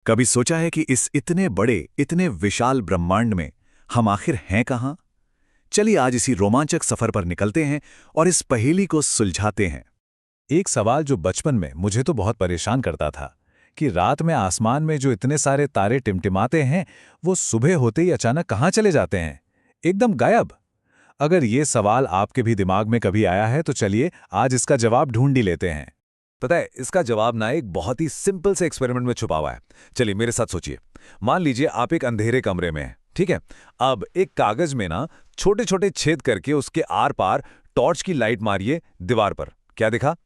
कभी सोचा है कि इस इतने बड़े, इतने विशाल ब्रह्मांड में हम आखिर हैं कहाँ? चलिए आज इसी रोमांचक सफर पर निकलते हैं और इस पहेली को सुलझाते हैं। एक सवाल जो बचपन में मुझे तो बहुत परेशान करता था कि रात में आसमान में जो इतने सारे तारे टिमटिमाते हैं, वो सुबह होते ही अचानक कहाँ चले जाते हैं, एकदम गायब। अगर ये सवाल आपके भी दिमाग में कभी आया है तो चलिए आज इसका जवाब ढूंढ ही लेते हैं। पता है, इसका जवाब ना एक बहुत ही सिंपल से एक्सपेरिमेंट में छुपा हुआ है। चलिए मेरे साथ सोचिए। मान लीजिए आप एक अंधेरे कमरे में हैं, ठीक है। अब एक कागज में ना छोटे छोटे छेद करके उसके आर पार टॉर्च की लाइट मारिए दीवार पर। क्या दिखा?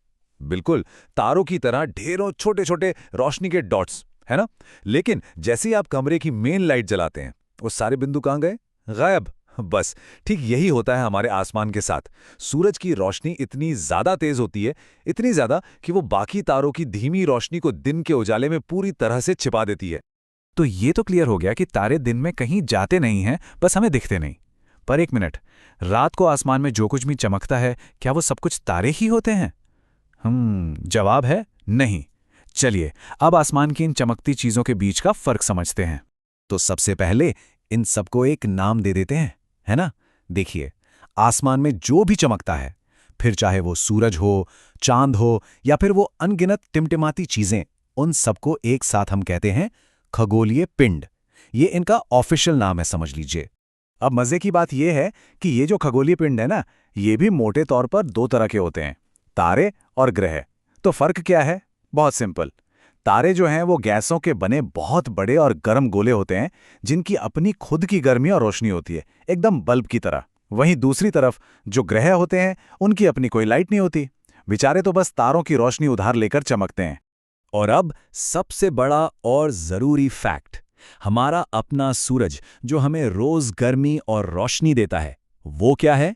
बिल्कुल तारों की तरह ढेरों छोटे छोटे रोशनी के डॉट्स, है ना। लेकिन जैसे ही आप कमरे की मेन लाइट जलाते हैं, वो सारे बिंदु कहाँ गए? गायब। बस ठीक यही होता है हमारे आसमान के साथ। सूरज की रोशनी इतनी ज्यादा तेज होती है, इतनी ज्यादा कि वो बाकी तारों की धीमी रोशनी को दिन के उजाले में पूरी तरह से छिपा देती है। तो ये तो क्लियर हो गया कि तारे दिन में कहीं जाते नहीं हैं, बस हमें दिखते नहीं। पर एक मिनट, रात को आसमान में जो कुछ भी चमकता है, क्या वो सब कुछ तारे ही होते हैं? जवाब है नहीं। चलिए अब आसमान की इन चमकती चीजों के बीच का फर्क समझते हैं। तो सबसे पहले इन सबको एक नाम दे देते हैं, है ना। देखिए, आसमान में जो भी चमकता है, फिर चाहे वो सूरज हो, चांद हो या फिर वो अनगिनत टिमटिमाती चीजें, उन सबको एक साथ हम कहते हैं खगोलीय पिंड। ये इनका ऑफिशियल नाम है, समझ लीजिए। अब मजे की बात यह है कि ये जो खगोलीय पिंड है ना, ये भी मोटे तौर पर दो तरह के होते हैं, तारे और ग्रह। तो फर्क क्या है? बहुत सिंपल। तारे जो हैं वो गैसों के बने बहुत बड़े और गर्म गोले होते हैं, जिनकी अपनी खुद की गर्मी और रोशनी होती है, एकदम बल्ब की तरह। वहीं दूसरी तरफ जो ग्रह होते हैं, उनकी अपनी कोई लाइट नहीं होती। बेचारे तो बस तारों की रोशनी उधार लेकर चमकते हैं। और अब सबसे बड़ा और जरूरी फैक्ट, हमारा अपना सूरज जो हमें रोज गर्मी और रोशनी देता है, वो क्या है?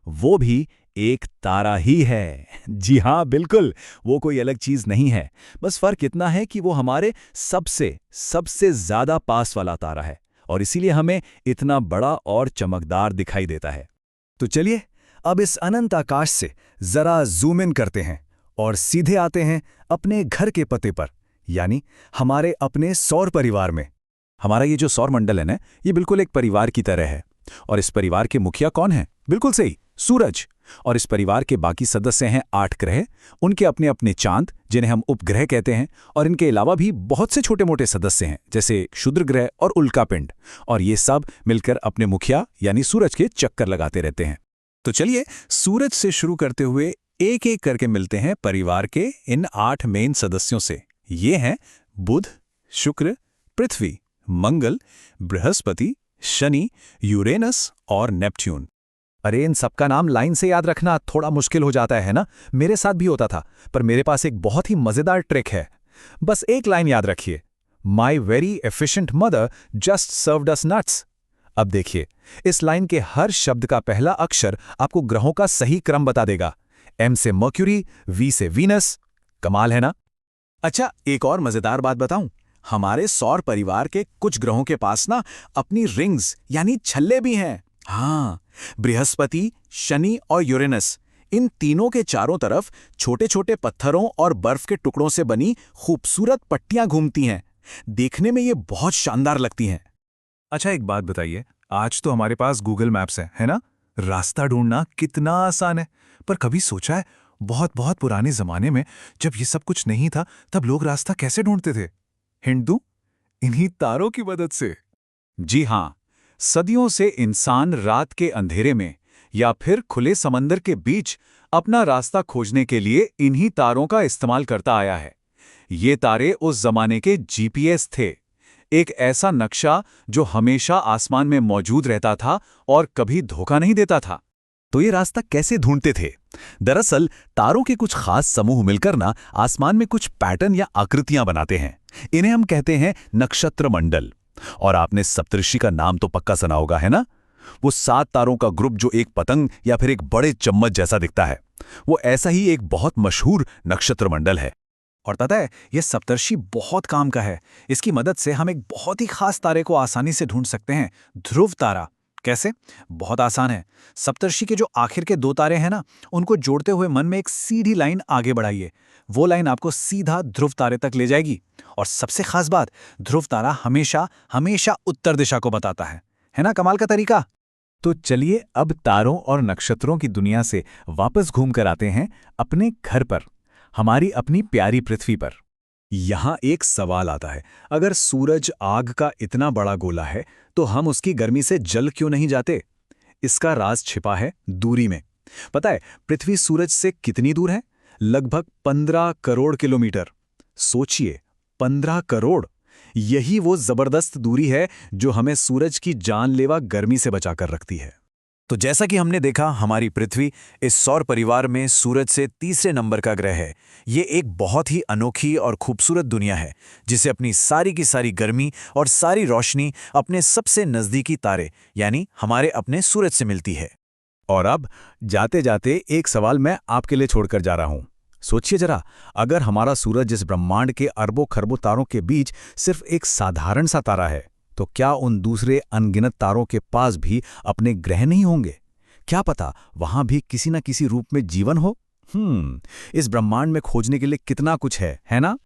वो भी एक तारा ही है। जी हाँ, बिल्कुल, वो कोई अलग चीज नहीं है। बस फर्क इतना है कि वो हमारे सबसे सबसे ज्यादा पास वाला तारा है, और इसीलिए हमें इतना बड़ा और चमकदार दिखाई देता है। तो चलिए अब इस अनंत आकाश से जरा जूम इन करते हैं और सीधे आते हैं अपने घर के पते पर, यानी हमारे अपने सौर परिवार में। हमारा ये जो सौर मंडल है ना, ये बिल्कुल एक परिवार की तरह है। और इस परिवार के मुखिया कौन है? बिल्कुल सही, सूरज। और इस परिवार के बाकी सदस्य हैं 8 ग्रह, उनके अपने अपने चांद जिन्हें हम उपग्रह कहते हैं, और इनके अलावा भी बहुत से छोटे मोटे सदस्य हैं, जैसे क्षुद्र ग्रह और उल्कापिंड। और ये सब मिलकर अपने मुखिया यानी सूरज के चक्कर लगाते रहते हैं। तो चलिए सूरज से शुरू करते हुए एक एक करके मिलते हैं परिवार के इन 8 मेन सदस्यों से। ये हैं बुध, शुक्र, पृथ्वी, मंगल, बृहस्पति, शनि, यूरेनस और नेपच्यून। अरे इन सबका नाम लाइन से याद रखना थोड़ा मुश्किल हो जाता है ना। मेरे साथ भी होता था, पर मेरे पास एक बहुत ही मजेदार ट्रिक है। बस एक लाइन याद रखिए, my very efficient mother just served us nuts. अब देखिए, इस लाइन के हर शब्द का पहला अक्षर आपको ग्रहों का सही क्रम बता देगा। एम से मर्क्यूरी, वी से वीनस। कमाल है ना। अच्छा, एक और मजेदार बात बताऊं। हमारे सौर परिवार के कुछ ग्रहों के पास ना अपनी रिंग्स यानी छल्ले भी हैं। हाँ, बृहस्पति, शनि और यूरेनस, इन तीनों के चारों तरफ छोटे छोटे पत्थरों और बर्फ के टुकड़ों से बनी खूबसूरत पट्टियां घूमती हैं। देखने में ये बहुत शानदार लगती हैं। अच्छा एक बात बताइए, आज तो हमारे पास गूगल मैप्स है ना। रास्ता ढूंढना कितना आसान है। पर कभी सोचा है, बहुत बहुत पुराने जमाने में जब ये सब कुछ नहीं था, तब लोग रास्ता कैसे ढूंढते थे? हिंट दूं? इन्हीं तारों की मदद से। जी हाँ, सदियों से इंसान रात के अंधेरे में या फिर खुले समंदर के बीच अपना रास्ता खोजने के लिए इन्हीं तारों का इस्तेमाल करता आया है। ये तारे उस जमाने के जीपीएस थे, एक ऐसा नक्शा जो हमेशा आसमान में मौजूद रहता था और कभी धोखा नहीं देता था। तो ये रास्ता कैसे ढूंढते थे? दरअसल तारों के कुछ खास समूह मिलकर ना आसमान में कुछ पैटर्न या आकृतियां बनाते हैं। इन्हें हम कहते हैं नक्षत्र मंडल। और आपने सप्तऋषि का नाम तो पक्का सुना होगा, है ना। वो 7 तारों का ग्रुप जो एक पतंग या फिर एक बड़े चम्मच जैसा दिखता है, वो ऐसा ही एक बहुत मशहूर नक्षत्र मंडल है। और पता है, ये सप्तर्षि बहुत काम का है। इसकी मदद से हम एक बहुत ही खास तारे को आसानी से ढूंढ सकते हैं, ध्रुव तारा। कैसे? बहुत आसान है। सप्तर्षि के जो आखिर के 2 तारे हैं ना, उनको जोड़ते हुए मन में एक सीधी लाइन आगे बढ़ाइए। वो लाइन आपको सीधा ध्रुव तारे तक ले जाएगी। और सबसे खास बात, ध्रुव तारा हमेशा हमेशा उत्तर दिशा को बताता है ना कमाल का तरीका? तो चलिए अब तारों और नक्षत्रों की दुनिया से वापस घूम कर आते हैं अपने घर पर, हमारी अपनी प्यारी पृथ्वी पर। यहाँ एक सवाल आता है, अगर सूरज आग का इतना बड़ा गोला है तो हम उसकी गर्मी से जल क्यों नहीं जाते? इसका राज छिपा है दूरी में। पता है पृथ्वी सूरज से कितनी दूर है? लगभग 15 करोड़ किलोमीटर। सोचिए, 15 करोड़। यही वो जबरदस्त दूरी है जो हमें सूरज की जानलेवा गर्मी से बचाकर रखती है। तो जैसा कि हमने देखा, हमारी पृथ्वी इस सौर परिवार में सूरज से तीसरे नंबर का ग्रह है। ये एक बहुत ही अनोखी और खूबसूरत दुनिया है जिसे अपनी सारी की सारी गर्मी और सारी रोशनी अपने सबसे नज़दीकी तारे यानी हमारे अपने सूरज से मिलती है। और अब जाते जाते एक सवाल मैं आपके लिए छोड़कर जा रहा हूं। सोचिए जरा, अगर हमारा सूरज इस ब्रह्मांड के अरबों खरबों तारों के बीच सिर्फ एक साधारण सा तारा है, तो क्या उन दूसरे अनगिनत तारों के पास भी अपने ग्रह नहीं होंगे? क्या पता वहां भी किसी न किसी रूप में जीवन हो? इस ब्रह्मांड में खोजने के लिए कितना कुछ है ना?